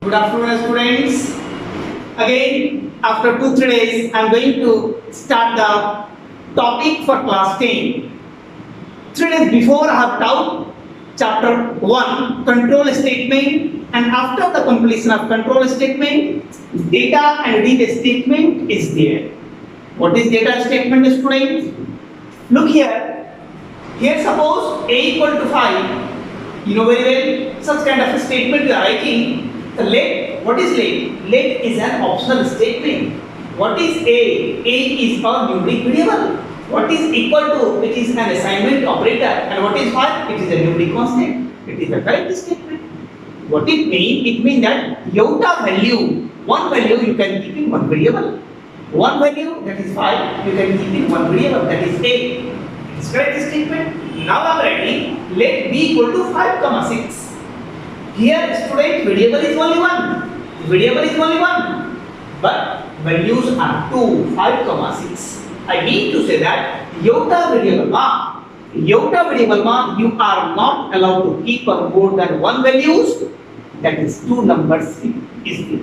Good afternoon, students. Again, after 2-3 days, I am going to start the topic for class 10. 3 days before, I have taught chapter 1, control statement, and after the completion of control statement, data and read statement is there. What is data statement, students? Look here. Here, suppose a equal to 5. You know very well, such kind of a statement we are writing. The let, what is let? Let is an optional statement. What is a? A is a numeric variable. What is equal to? It is an assignment operator. And what is what? It is a numeric constant. It is a correct statement. What it means? It means that iota value, one value you can keep in one variable. One value, that is 5, you can keep in one variable, that is a. It is correct statement. Now I am writing let b equal to 5, 6. Here, student, variable is only one. Variable is only one. But values are 2, 5, 6. I mean to say that iota variable ma, you are not allowed to keep more than one values. That is 2 numbers is there.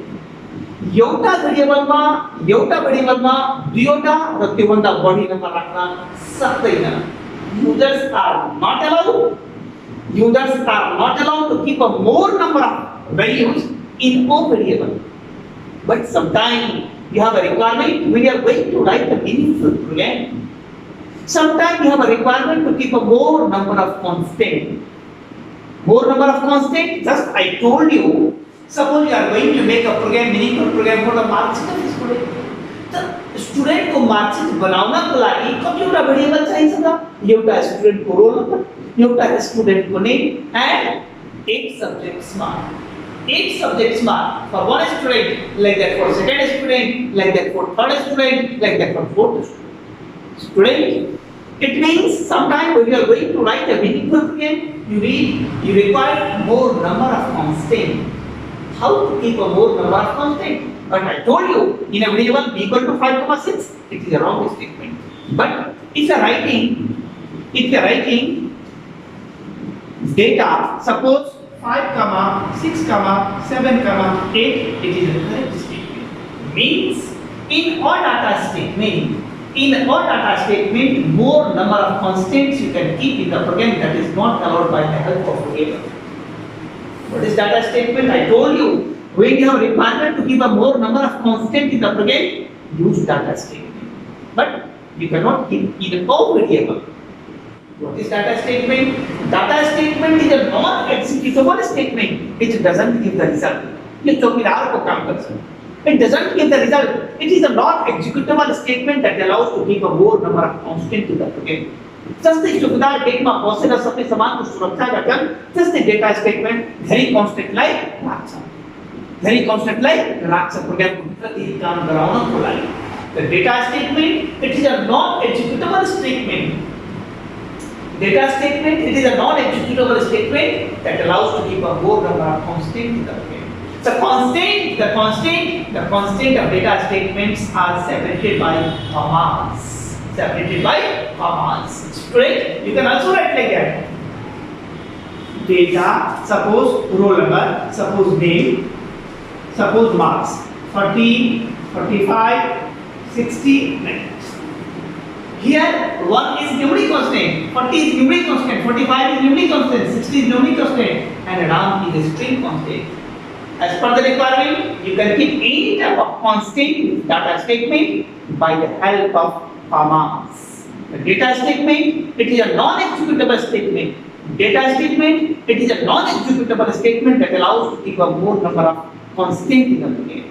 iota variable ma, duota प्रत्येकंदा body number रखना सकते हैं. Users are not allowed. Users are not allowed to keep a more number of values in a variable. But sometimes you have a requirement when you are going to write a meaningful program. Sometimes you have a requirement to keep a more number of constant. More number of constant. Just I told you. Suppose you are going to make a program, meaningful program for the marksheet of student. The student को marksheet बनाना पड़ेगी. Computer variable चाहिए सदा. एउटा student को roll number, एउटा student को name and 8 subjects mark. 8 subjects mark for one student, like that for second student, like that for third student, like that for fourth student. Student, it means sometime when you are going to write a meaningful program, you require more number of constant. How to keep a more number of constant? But I told you in a variable b equal to 5, 6, it is a wrong statement. But if you are writing data, suppose 5, 6, 7, 8, it is a correct statement. Means in all data statement, more number of constants you can keep in the program that is not allowed by the help of variable. What is data statement? I told you, when you have a requirement to keep a more number of constant in the program, use data statement. But you cannot keep either a variable. What is data statement? Data statement is a non-executable statement which doesn't give the result. ये चौकीदार को काम कर सकता. It doesn't give the result. It is a non-executable statement that allows to keep a more number of constant in the program. Just the चौकीदार date में पहुंचेगा सबके समान को सुरक्षा का कर. Just the data statement very constant like राक्षा. Very constant like राक्षा program को प्रति काम कराना खोलाई. The data statement, it is a non-executable statement. Data statement, it is a non-executable statement that allows to keep a more number of constant in the program. The constant of data statements are separated by commas. Student, you can also write like that. Data, suppose roll number, suppose name, suppose marks, 40, 45, 60, 90. Here, 1 is numeric constant, 40 is numeric constant, 45 is numeric constant, 60 is numeric constant, and RAM is a string constant. As per the requirement, you can keep any type of constant data statement by the help of commas. The data statement, it is a non-executable statement. Data statement, it is a non-executable statement that allows to keep a more number of constant in the program.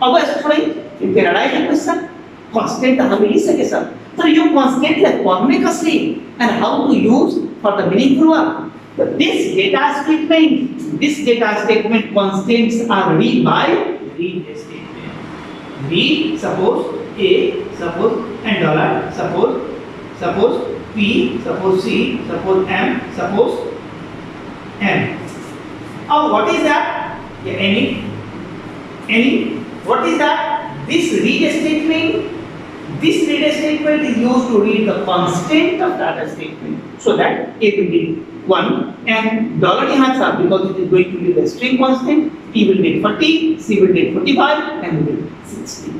Our student, if they write a question, constant हमें ही सके sir. So you constant like पढ़ने का से and how to use for the meaningful one. This data statement constants are read by read statement. Read, suppose A, suppose and dollar, suppose P, suppose C, suppose M, suppose N. Now what is that? Yeah, any. What is that? This read statement is used to read the constant of data statement. So that it will be 1 and dollar यहाँ था because it is going to be the string constant. P will get 40, C will get 45, and will get 60.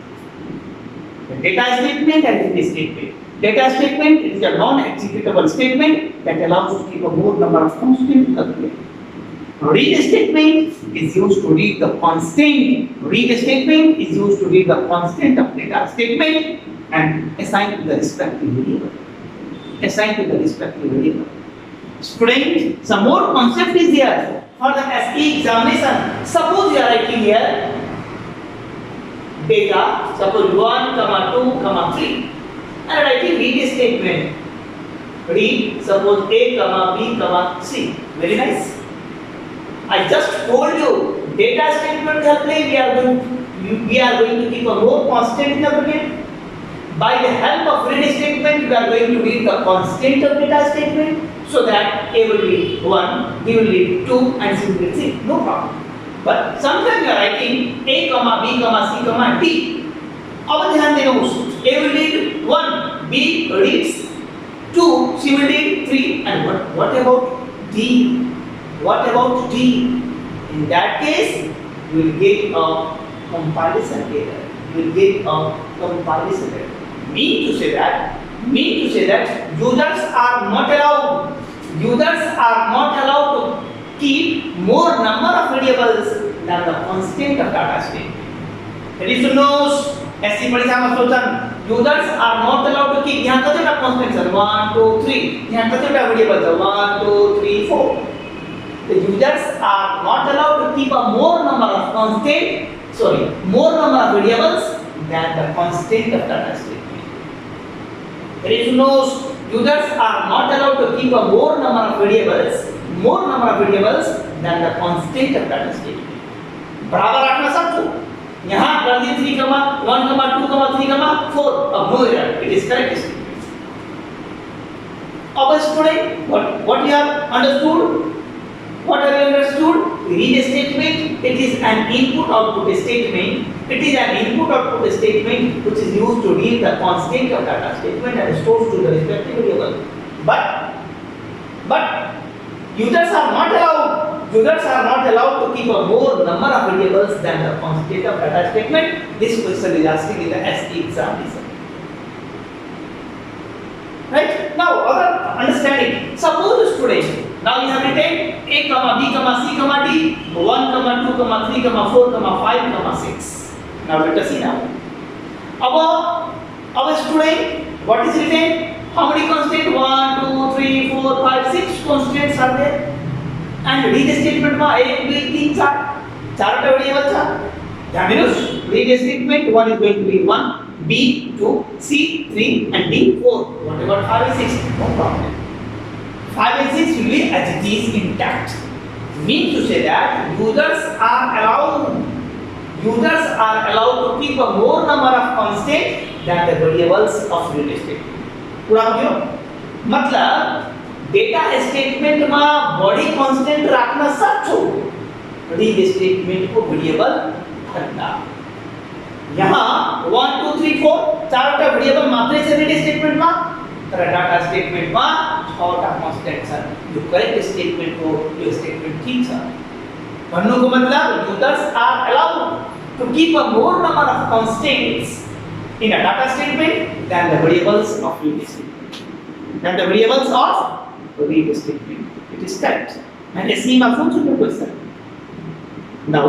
The data statement and read statement. Data statement is a non-executable statement that allows to keep a more number of constants available. Read statement is used to read the constant. Read statement is used to read the constant of data statement and assign to the respective variable. Assign to the respective variable. Student, some more concept is here for the SE examination. Suppose you are writing here data, suppose 1, 2, 3, and writing read statement. Read, suppose A, B, C. Very nice. I just told you data statement helpline we are going to keep a more constant in the bracket. By the help of read statement, we are going to read the constant of data statement so that A will read 1, B will read 2, and C will read 3. No problem. But sometimes you are writing A, B, C, D. अब ध्यान देना उसको. A will read 1, B reads 2, C will read 3, and what about D? What about D? In that case, you will get a comparison error. You will get a comparison error. Mean to say that users are not allowed to keep more number of variables than the constant of data statement. That is to know ऐसी बड़ी सामा सोचन users are not allowed to keep यहाँ कते ना constants are 1 2 3 यहाँ कते ना variables are 1 2 3 4. The users are not allowed to keep a more number of variables than the constant of data statement. There is no users are not allowed to keep a more number of variables than the constant of data statement. बराबर रखना सबको. यहाँ कर दी 3, 1, 2, 3, 4. अब no error. It is correct statement. अब student, what you have understood? What have you understood? Read statement. It is an input-output statement. It is an input-output statement which is used to read the constant of data statement and stores to the respective variable. But users are not allowed to keep a more number of variables than the constant of data statement. This question is asking in the SE examination. Right? Now, other understanding. Suppose student. Now you have written A, B, C, D, 1, 2, 3, 4, 5, 6. Now let us see now. Above student, what is written? How many constants? 1, 2, 3, 4, 5, 6 constants are there. And read statement ma 1, 2, 3, 4. चार variables are. ध्यान दो. Read statement 1 is going to be 1, B 2, C 3, and D 4. What about 5 and 6? No problem. 5 and 6 will be as it is intact. Mean to say that users are allowed to keep a more number of constants than the variables of read statement. पूरा क्यों? मतलब data statement में body constant रखना सब छोड़ो. Read statement को variable रखना. यहाँ 1 2 3 4 चारोटा वेरिएबल मात्र से रीड स्टेटमेंट में तर डाटा स्टेटमेंट में छोटा कांस्टेंट है. जो करेक्ट स्टेटमेंट को ये स्टेटमेंट ठीक है. भन्नु को मतलब users are allowed to keep a more number of constants in a data statement than the variables of read statement. It is correct. And SE ma full to question. Now,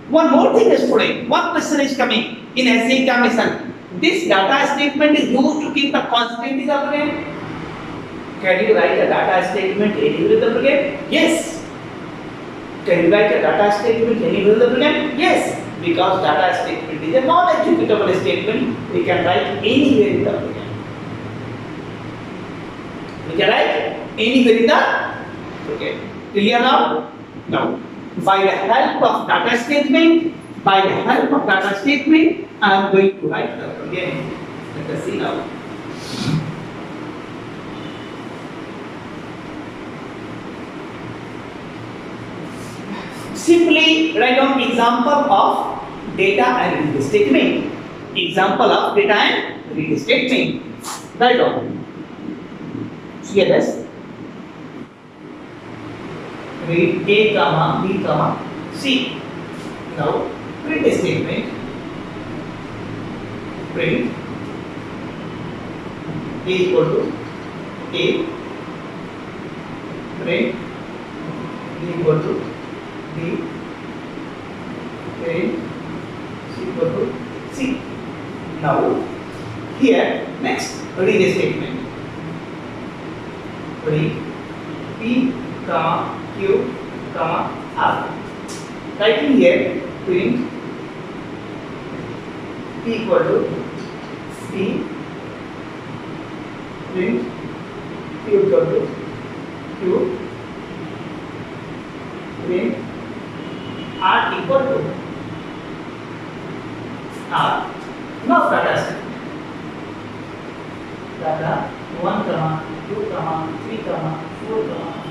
one more thing is student. One question is coming in SE examination. This data statement is used to keep the constant in the bracket. Can you write a data statement anywhere in the bracket? Yes. Can you write a data statement anywhere in the bracket? Yes. Because data statement is a non-executable statement, we can write anywhere in the program. We can write anywhere in the program. Clear now? Now, by the help of data statement, I am going to write the program. Let us see now. Simply write down example of data and read statement. Example of data and read statement. Write down. Here this. Read A, B, C. Now print statement. Print A equal to A. Print B equal to B. Print C equal to C. Now here next read the statement. Read P comma Q comma R. Writing here print P equal to P. Print Q equal to Q. Print R equal to R. Now data set. Data 1, 2, 3, 4,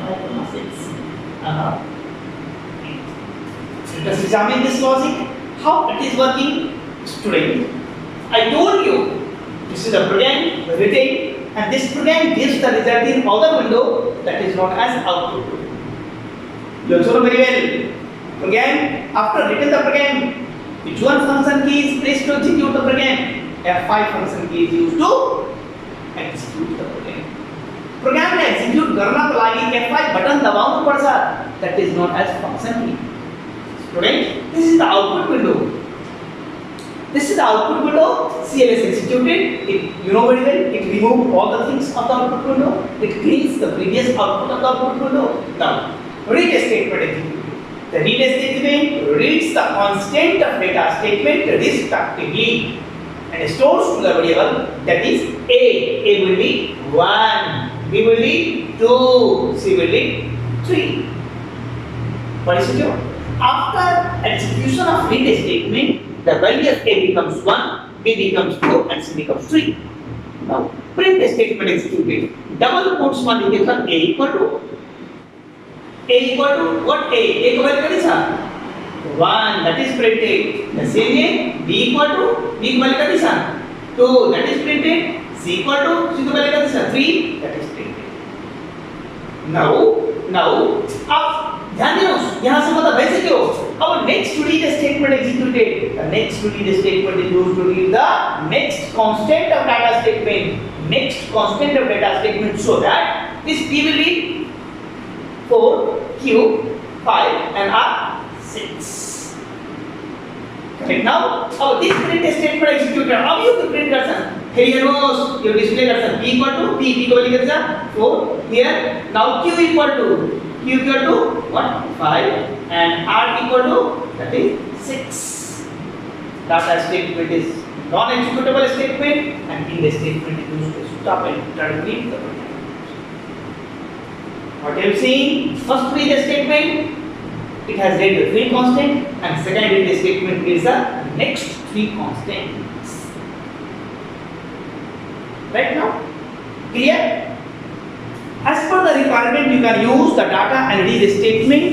5, 6. Let us examine this logic. How it is working? Student, I told you this is a program written, and this program gives the result in other window that is known as output. You also know very well. Program, after written the program, which one function key is pressed to execute the program? F5 function key is used to execute the program. Program में execute करना तो लागी F5 button दबाउनु पर्छ, that is known as function key. Student, this is the output window. This is the output window. CLS executed. You know very well. It removes all the things of the output window. It cleans the previous output of the output window. Now, read statement executed. The read statement reads the constant of data statement respectively and stores to the variable that is A. A will be 1. B will be 2. C will be 3. What is it? After execution of read statement, the value of A becomes 1, B becomes 2, and C becomes 3. Now, print statement executed. Double quotes one indication A equal to what? A को value कितना? 1, that is printed. The same way B equal to B को value कितना? 2, that is printed. C equal to C को value कितना? 3, that is printed. Now, अब ध्यान दो, यहाँ से मतलब वैसे क्यों? अब next to read statement executed. The next to read statement is used to read the next constant of data statement. Next constant of data statement, so that this P will be 4, Q 5, and R 6. Correct. Now, this print statement executed. Now you can print person. Here knows your display person P equal to P को value कितना? 4. Here now Q equal to what? 5, and R equal to that is 6. Data statement is non-executable statement, and in the statement is used to stop and try to read the program. What you have seen? First read statement, it has read the 3 constant, and second read statement is the next 3 constants. Right now, clear? As per the requirement, you can use the data and read statement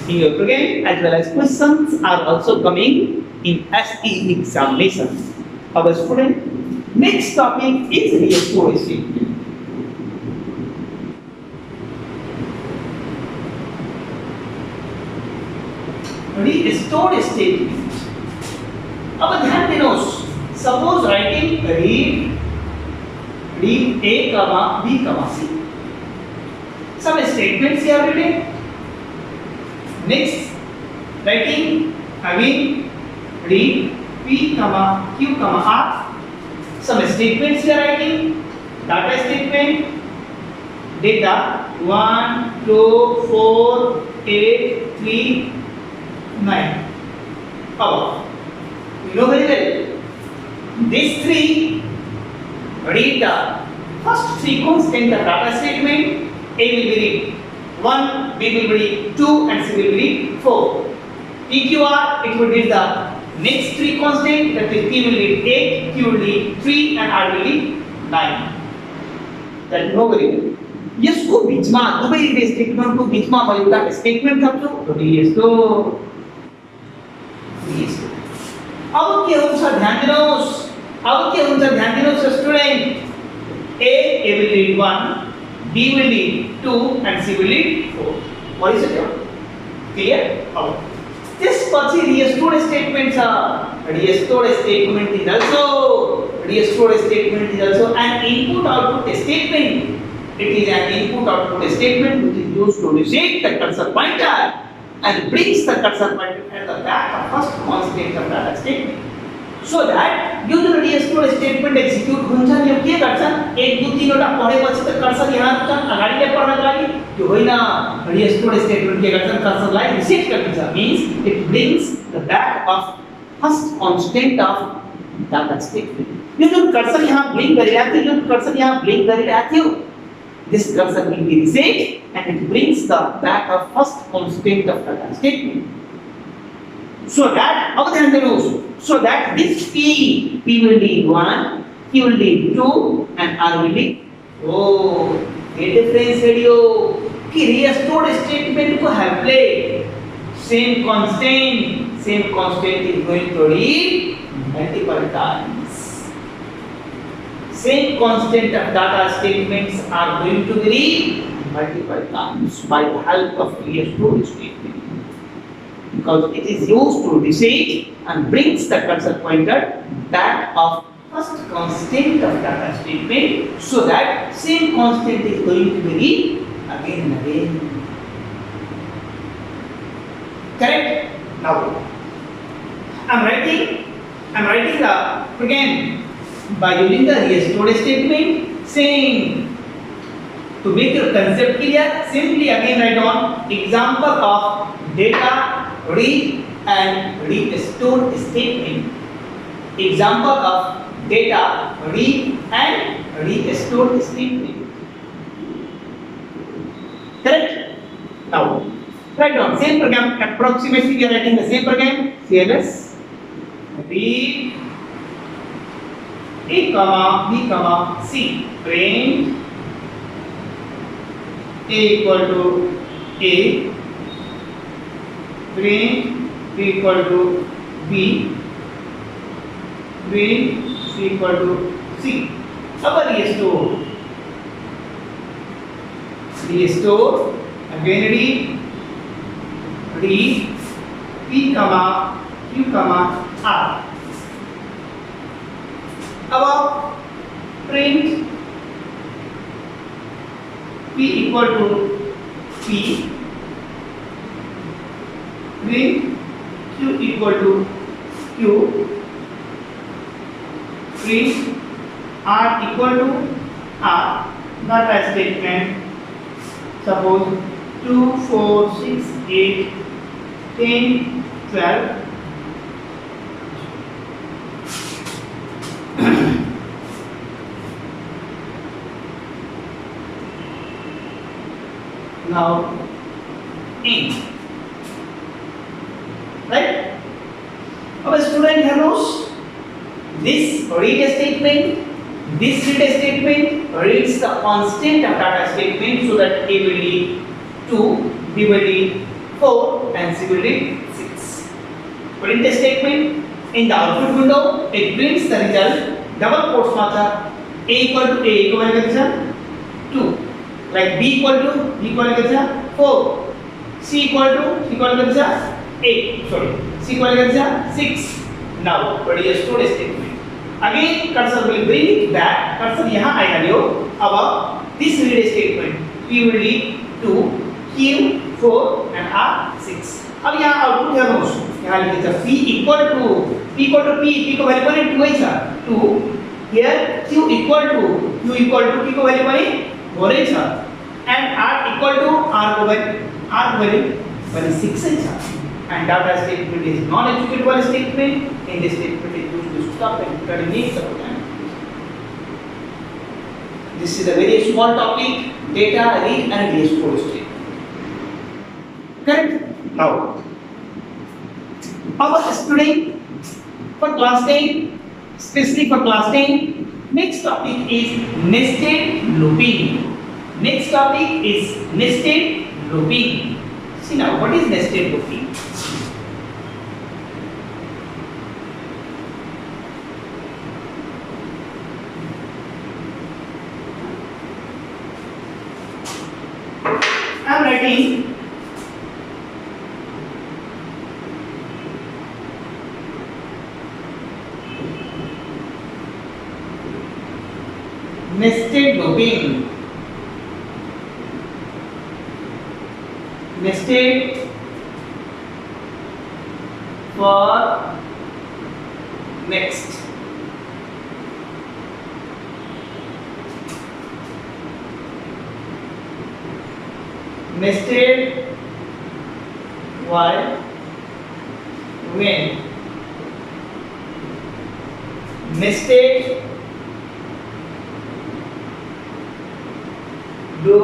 in your program, as well as questions are also coming in SE examination. Our student, next topic is restore statement. Restore statement. अब ध्यान देना, suppose writing read A comma B comma C. Some statements here written. Next, writing again read P comma Q comma R. Some statements here writing. Data statement. Data 1, 2, 4, 8, 3, 9. Above. You know very well. These 3 read the first 3 constant of data statement. A will be read 1, B will read 2, and C will read 4. PQR, it will read the next 3 constant, that is P will read 8, Q will read 3, and R will read 9. That no very well. यसको बीचमा दुवै rid स्टेटमेन्टको बीचमा म एउटा statement थप्छु र यस्तो अब के हुन्छ ध्यान दिनुहोस् student A will read 1, B will read 2, and C will read 4. What is it? Clear? This પછી restored statements are restored statement is also an input output statement. It is an input output statement which is used to reset the cursor pointer and brings the cursor pointer at the back of first constant of data statement. So that usually restored statement execute हुन्छ नि के गर्छन् 1 2 3 वटा पढेपछि त cursor यहाँ अगाडिले पढ्नको लागि त्यो होइन restored statement के गर्छन् कर्सरलाई रिसेट गरिदिन्छ means it brings the back of first constant of data statement. Yo Jun cursor यहाँ ब्लिंक गरिरहेको थियो this cursor will be reset and it brings the back of first constant of data statement. So that so that this p will lead 1, q will lead 2 and r will lead a difference radio कि restored statement को have play same constant is going to read multiple times. Same constant of data statements are going to be read multiple times by the help of restored statement. Because it is used to reset and brings the cursor pointer back of first constant of data statement so that same constant is going to be read again and again. Correct? Now I'm writing the program by using the restored statement saying to make your concept clear simply again write on example of data read and restored statement. Example of data read and restored statement. Correct? Now write down same program approximately we are writing the same program CLS read a comma b comma c print a equal to a print b equal to b print c equal to c. अब restore again read p comma q comma r. अब print p equal to p print q equal to q print r equal to r. Data statement suppose 2 4 6 8 10 12 now int right. अब student knows this read statement reads the constant of data statement so that a will lead 2, b will lead 4 and c will lead 6. Print statement in the output window it prints the result double quotes मात्र a equal to a को value कितना 2 like b equal to 4 c equal to 8 sorry c equal to 6. Now restored statement again cursor will bring it back cursor यहाँ आएगा लियो अब this read statement p will lead 2 q 4 and r 6. अब यहाँ output है रोज यहाँ लिखिए p equal to p को value बने 2 है 2 here q equal to p को वैल्यू बने 4 है and r equal to r को वैल्यू बने 6 है and data statement is non executable statement in this statement is used to stop and terminate the program. This is a very small topic data read and restore statement. Correct? Now our student for class 10 especially for class 10 next topic is nested looping. Next topic is nested looping. See now what is nested looping? I am writing nested grouping, nested for next. Nested while when nested do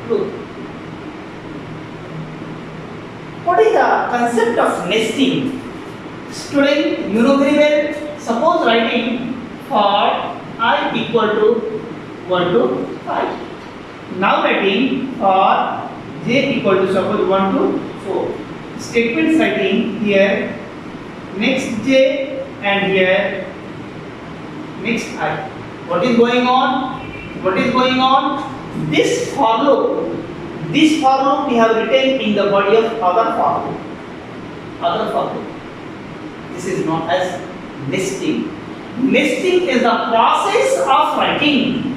loop. What is the concept of nesting? Student, you know very well. Suppose writing for I equal to 1 to 5. Now writing for j equal to suppose 1 to 4. Statements writing here next j and here next I. What is going on? What is going on? This for loop we have written in the body of other for loop. Other for loop. This is known as nesting. Nesting is the process of writing.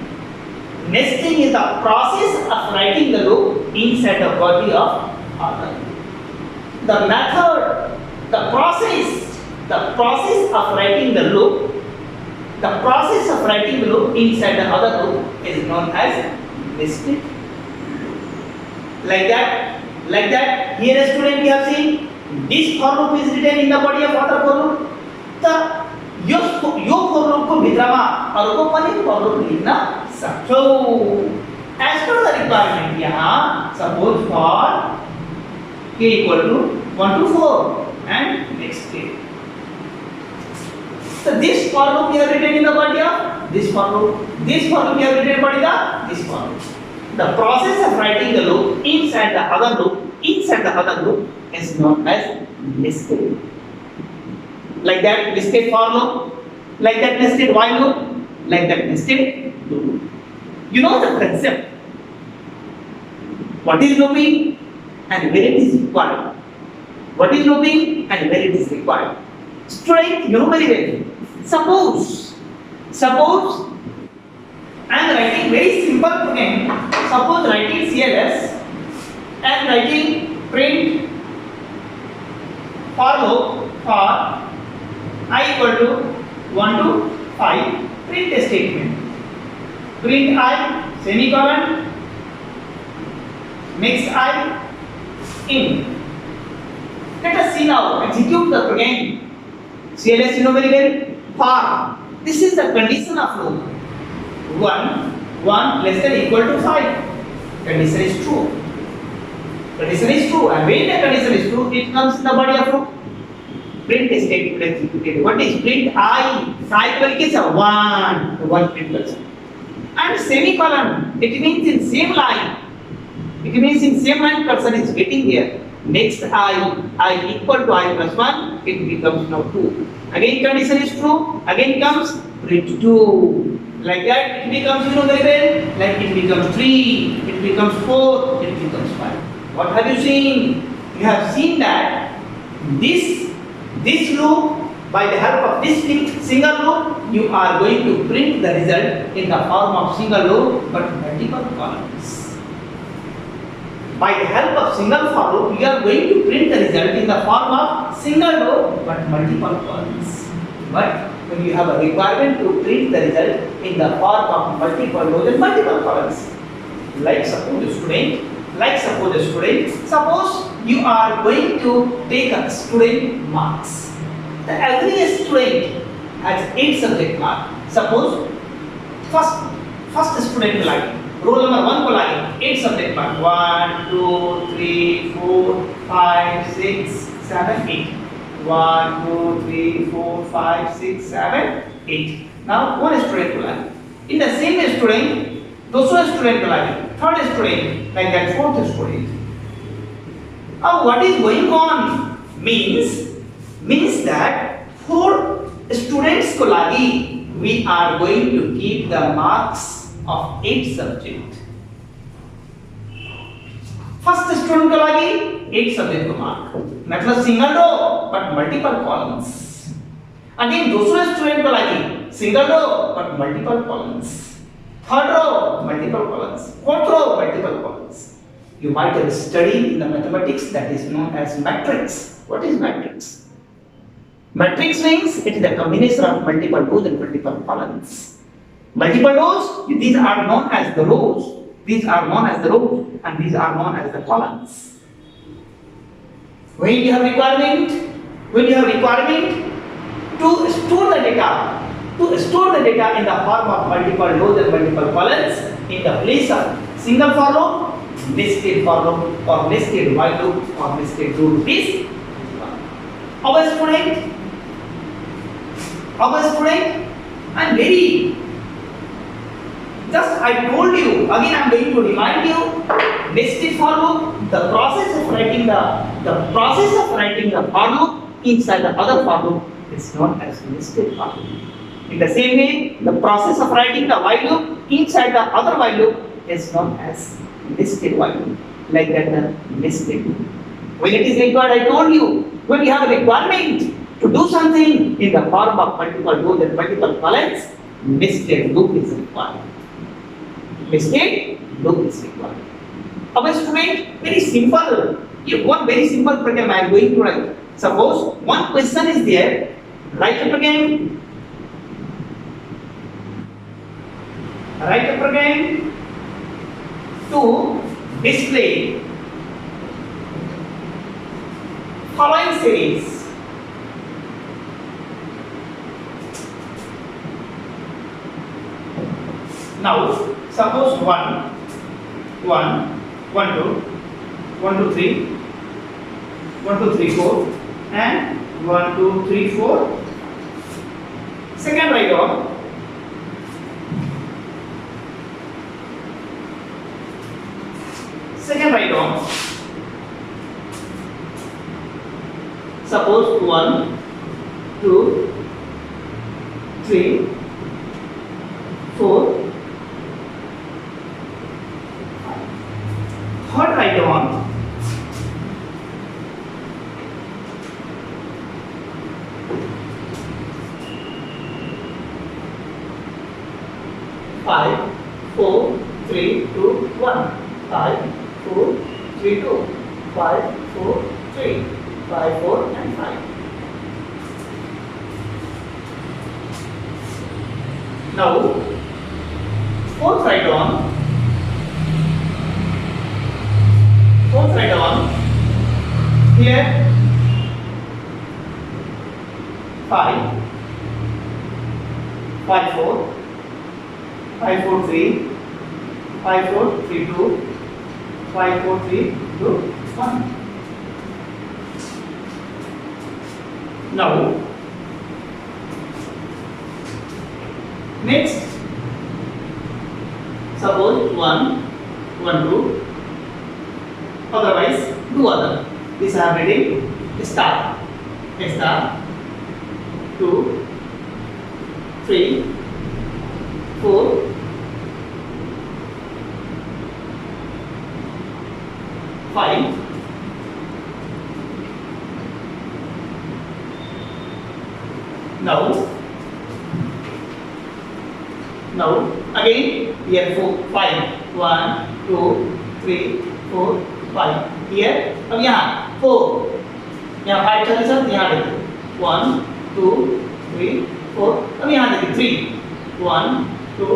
Nesting is the process of writing the loop inside the body of other. The method, the process of writing the loop, inside the other loop is known as nesting. Like that. Here, a student, we have seen this for loop is written in the body of other for loop. The yo for loop को भित्रमा अरूको पनि for loop लेख्न सक्छौ. As per the requirement, यहाँ suppose for k equal to 1 to 4 and next k. So this for loop we have written in the body of this for loop. This for loop we have written in the body of this for loop. The process of writing the loop inside the other loop is known as nested. Like that nested for loop, like that nested while loop, like that nested loop. You know the concept. What is looping and where it is required. What is looping and where it is required. Student, you know very well. Suppose I am writing very simple program. Suppose writing CLS and writing print for loop for I equal to 1 to 5, print a statement. Print I semicolon next I in. Let us see now, execute the program. CLS you know very well. For this is the condition of loop. 1 less than equal to 5. Condition is true. And when the condition is true, it comes in the body of loop. Print is statement executed. What is print I? Cycle is a 1 print person. And semicolon, it means in same line. Person is getting there. Next I equal to I plus 1, it becomes now 2. Again condition is true, again comes print 2. Like that it becomes, you know very well, like it becomes 3, it becomes 4, it becomes 5. What have you seen? You have seen that this loop, by the help of this single loop, you are going to print the result in the form of single loop but multiple columns. By the help of single for loop, you are going to print the result in the form of single loop but multiple columns. But when you have a requirement to print the result in the form of multiple rows and multiple columns, like suppose a student, suppose you are going to take a student marks. Every student has 8 subject marks. Suppose first student like roll number 1 को लागे 8 subject mark 1 2 3 4 5 6 7 8 1 2 3 4 5 6 7 8. Now one student को लागे. In the same student, दूसरा student को लागे, third student, like that fourth student. Now what is going on means that 4 students को लागे we are going to keep the marks of 8 subject. First student को लागे 8 subject को mark. मतलब single row but multiple columns. Again, दोसरो student को लगी single row but multiple columns. Third row multiple columns. Fourth row multiple columns. You might have studied in the mathematics that is known as matrix. What is matrix? Matrix means it is a combination of multiple rows and multiple columns. Multiple rows, these are known as the rows. These are known as the rows and these are known as the columns. When you have requirement to store the data in the form of multiple rows and multiple columns in the place of single for loop, nested for loop or nested while loop or nested do loop is our student and very just I told you again I am going to remind you nested for loop, the process of writing the for loop inside the other for loop is known as nested for loop. In the same way, the process of writing the while loop inside the other while loop is known as nested while loop. Like that, the nested loop. When it is required, I told you, when you have a requirement to do something in the form of multiple rows and multiple columns, nested loop is required. Nested loop is required. Our student, very simple. One very simple program I am going to write. Suppose one question is there. Write a program. Write a program to display following series. Now, suppose 1, 2, 3, 1, 2, 3, 4, and 1, 2, 3, 4. Second write down. Second write down. Suppose 1, 2, 3, 4. Third write down. Five, 4, 3, 2, 1. 5, 4, 3, 2. 5, 4, 3. 5, 4, and 5. Now, fourth write down. Fourth write down. Here 5, 5, 4, 5, 4, 3, 5, 4, 3, 2, 5, 4, 3, 2, 1. Now, next, suppose 1, 2, otherwise do other. This I have written star, 2, 3, 4, 5. Now again here 4, 5, 1, 2, 3, 4, 5. Here अब यहाँ 4, यहाँ 5 चले सब यहाँ देखो 1, 2, 3, 4. अब यहाँ देखिए 3, 1, 2,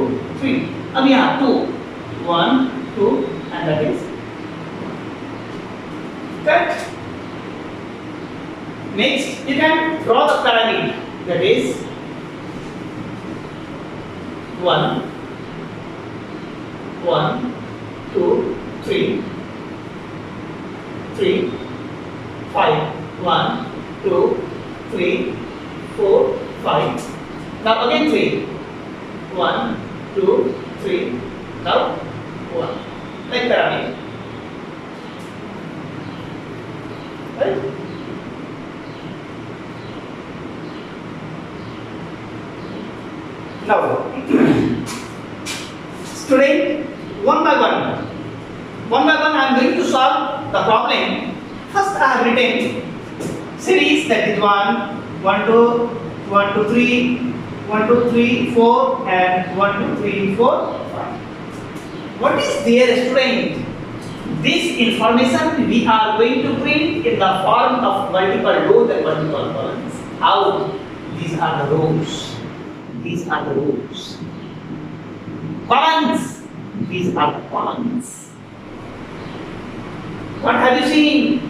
3. अब यहाँ 2, 1, 2, and that is correct. Next, you can draw the pyramid. That is 1, 2, 3, 5. 1, 2, 3, 4, 5. Now again 3. 1, 2, 3. Now 1. Like pyramid. Right? Now, student, one by one I am going to solve the problem. First I have written series, that is 1, 2, 1 2 3 1 2 3 4 and 1 2 3 4 5. What is their strength? This information we are going to print in the form of multiple rows and multiple columns. How? These are the rows. These are the rows. Columns. These are the columns. What have you seen?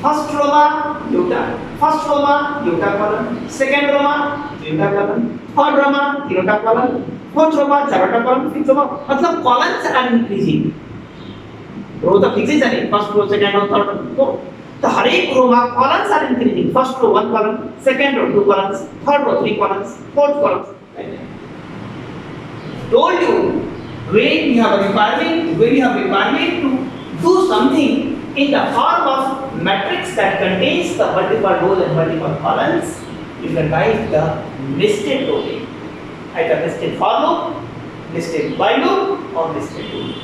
First Roma, iota. First Roma, iota column. Second Roma, iota column. Third Roma, iota column. Fourth Roma, iota column. Fifth Roma. मतलब columns are increasing. Row तो fixed है नहीं. First row, second row, third row. तो हर एक रो में columns are increasing. First row 1 column, second row 2 columns, third row 3 columns, fourth column. Told you when you have a requirement to do something in the form of matrix that contains the multiple rows and multiple columns, you can write the nested row, either nested for loop, nested while loop, or nested loop.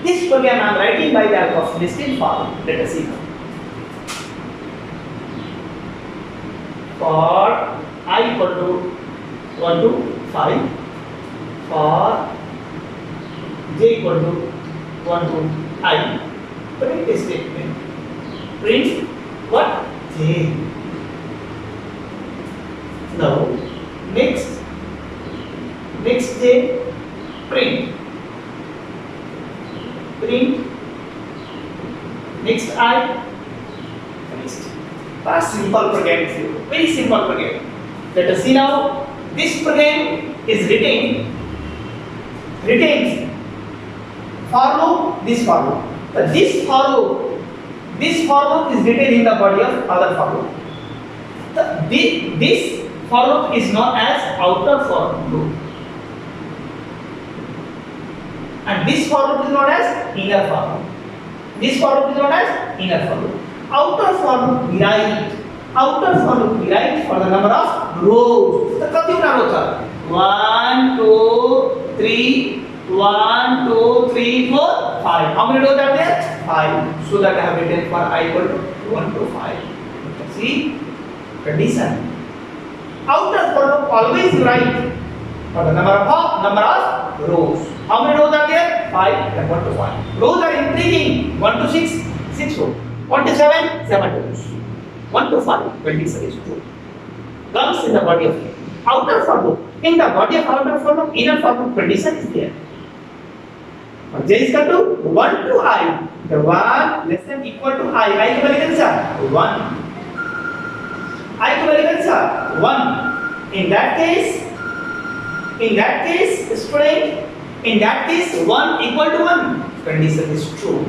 This program I am writing by the help of nested for loop. Let us see now. For I equal to 1 to 5, for j equal to 1 to I. Print a statement. Print what? J. Now, next j, print. Print. Next I. Finished. A simple program is here. Very simple program. Let us see now. This program is retains for loop, this for loop. But this for loop is written in the body of other for loop. This for loop is known as outer for loop, and this for loop is known as inner for loop. This for loop is known as inner for loop. Outer for loop we write for the number of rows. तो कितने rows are? 1 2 3 1 2 3 4 5. How many rows are there? 5. So that I have written for I equal to 1 to 5. See condition. Outer for loop always write for the number of rows. How many rows are there? 5 and 1 to 5. Rows are increasing. 1 to 6 rows. 1 to 7 rows. 1 to 5 27 is true. Comes in the body of outer for loop. In the body of outer for loop, inner for loop condition is there. J is equal to 1 to I. The 1 less than equal to I. I की value कितना है? 1. I की value कितना है? 1. In that case, student, in that case 1 equal to 1. Condition is true.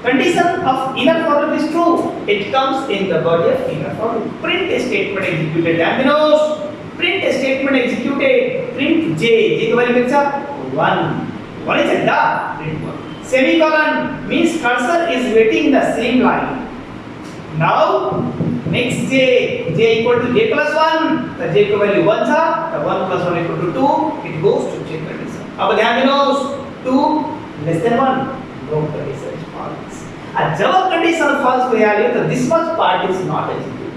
Condition of inner for loop is true. It comes in the body of inner for loop. Print a statement executed. Aminos. Print a statement executed. Print J. J की value कितना है? 1. What is it? Print 1. Semicolon means cursor is waiting in the same line. Now next j equal to j plus 1. The j की value 1 था. The 1 plus 1 equal to 2. It goes to j condition. अब ध्यान देना 2 less than 1. No condition is false. And जब condition false हो जाए तो this much part is not executed.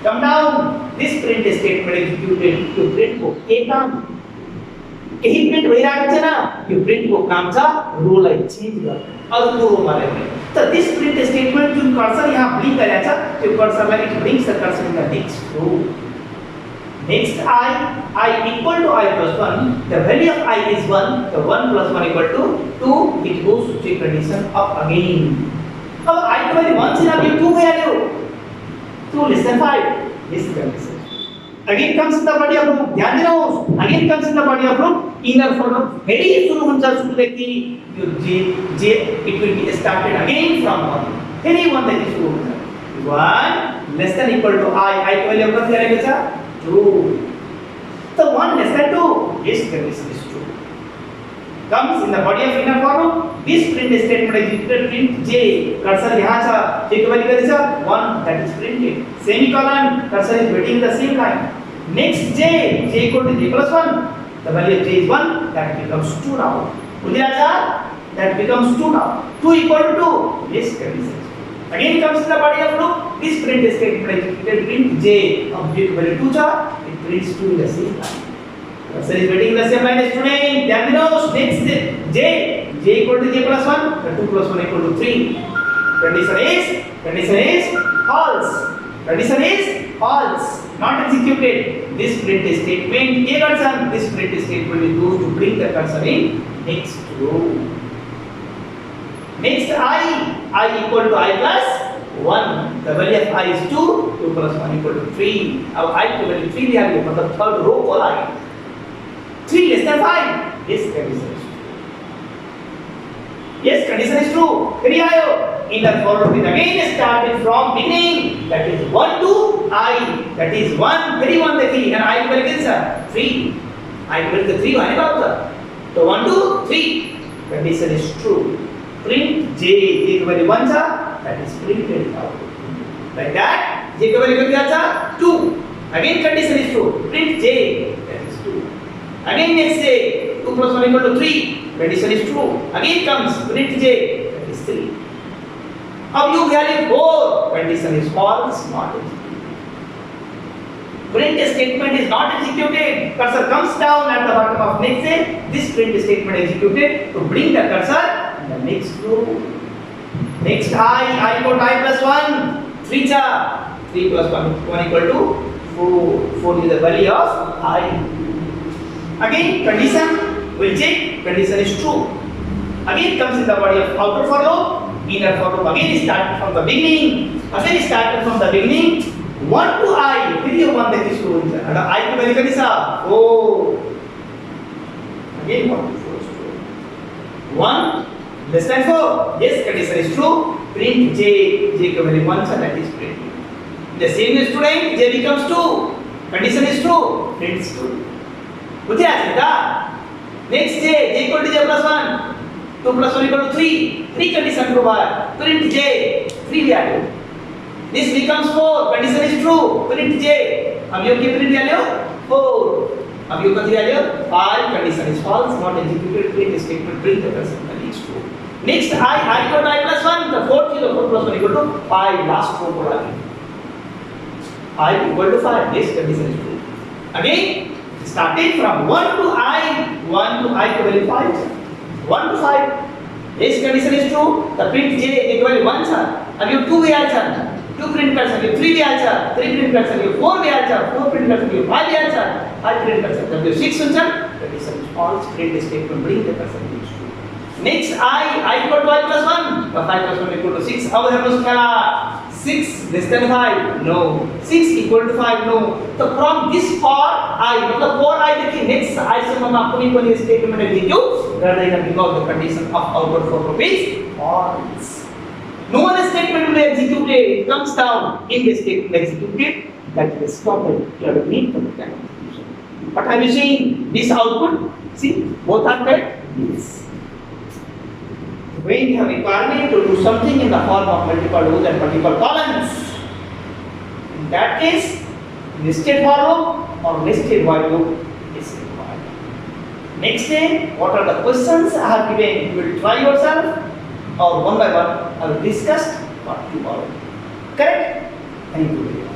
Come down. This print statement executed to print को एक काम यही प्रिंट भइरहेको छ न यो प्रिन्टको काम छ रोलाई चेन्ज गर्ने अर्को रोमा ल्याउने त दिस प्रिन्ट स्टेटमेन्ट जुन कर्सर यहाँ ब्लिङ्क गरेको छ त्यो कर्सरलाई it brings the cursor in the next row next I equal to I plus 1 the value of I is 1 the 1 plus 1 equal to 2 it goes to check condition up again अब I को value 1 से अब 2 गयो 2 less than 5 this condition again comes in the body of loop ध्यान दिनुहोस् again comes in the body of loop inner for loop very सुरु हुन्छ सुरुदेखि यो j it will be started again from 1 फेरि 1 देखि सुरु हुन्छ 1 less than equal to I को value कति आएको छ 2 so 1 less than 2 yes condition is true comes in the body of inner for loop this print statement executed print j cursor यहाँ छ j को value कति छ 1 that is printed semicolon cursor is waiting in the same line next j equal to j plus 1 the value of j is 1 that becomes 2 now बुझिरहेछ that becomes 2 now 2 equal to 2 yes condition again comes in the body of loop this print statement executed, print j of j equal to 2 jar, it prints 2 in the same line. Cursor is waiting in the same line as student. Then below next j equal to j plus 1, the 2 plus 1 equal to 3. Condition is false. Condition is false. Not executed. This print statement, k cursor, this print statement is used to bring the cursor in next row. Next I equal to I plus 1. The value of I is 2, 2 plus 1 equal to 3. Now I equal to 3 we have here for the third row for I. 3 less than 5. Yes, condition is true. Yes, condition is true. Here I inner for loop is again started from beginning. That is 1 to I. That is 1. Very 1 देखिए and I equal to 3. I equal to 3 आने बात था. So 1 to 3. Condition is true. Print j equal to 1 था. That is printed out. Like that. J equal to क्या था? 2. Again condition is true. Print j. That is 2. Again next j 2 plus 1 equal to 3. Condition is true. Again comes print j. That is 3. Now you value 4. Condition is false, not executed. Print statement is not executed. Cursor comes down at the bottom of next j. This print statement executed to bring the cursor in the next row. Next I equal to I plus 1. 3 cha. 3 plus 1 equal to 4. 4 is the value of I. Again condition will check. Condition is true. Again comes in the body of outer for loop. Inner for loop again started from the beginning. Again started from the beginning. 1 to I. Video 1 देखिए शुरू हो जाए. अगर I की value कितनी सा? 4. Again 1 to 4 is true. 1 less than 4. Yes, condition is true. Print j. J की value 1 सा that is print. The same is student. J becomes 2. Condition is true. Print 2. बुझे आज का? Next j equal to j plus 1. 2 plus 1 equal to 3. 3 condition provide. Print j. 3 value. This becomes 4. Condition is true. Print j. अब यो की print value 4. अब यो की value 5. Condition is false. Not executed. Print statement. Print the person. That is true. Next I equal to I plus 1. The fourth is 4 plus 1 equal to 5. Last row for I equal to 5. Yes, condition is true. Again. Starting from 1 to I to value 5. 1 to 5. Yes, condition is true. The print j equal to 1 sir. अब ये 2 भी आया sir. 2 print कर सकते हो. 3 भी आया sir. 3 print कर सकते हो. 4 भी आया सर. 4 print कर सकते हो. 5 भी आया सर. 5 print कर सकते हो. 6 सुन sir. Condition is false. Print statement bring the percentage true. Next I equal to I plus 1. The 5 plus 1 equal to 6. अब हम उसका 6 less than 5. No. 6 equal to 5. No. So from this for I, मतलब for I देखिए next I से हम आपको नहीं कोई statement execute कर देगा because the condition of output for loop is false. No one statement will be executed. It comes down in the statement executed that is stopped. You have to meet the execution. But have you seen this output? See, both are correct. Yes. When you have requirement to do something in the form of multiple rows and multiple columns, in that case, nested for loop or nested while loop is required. Next day, what are the questions I have given? You will try yourself or one by one I will discuss what you follow. Correct? Thank you very much.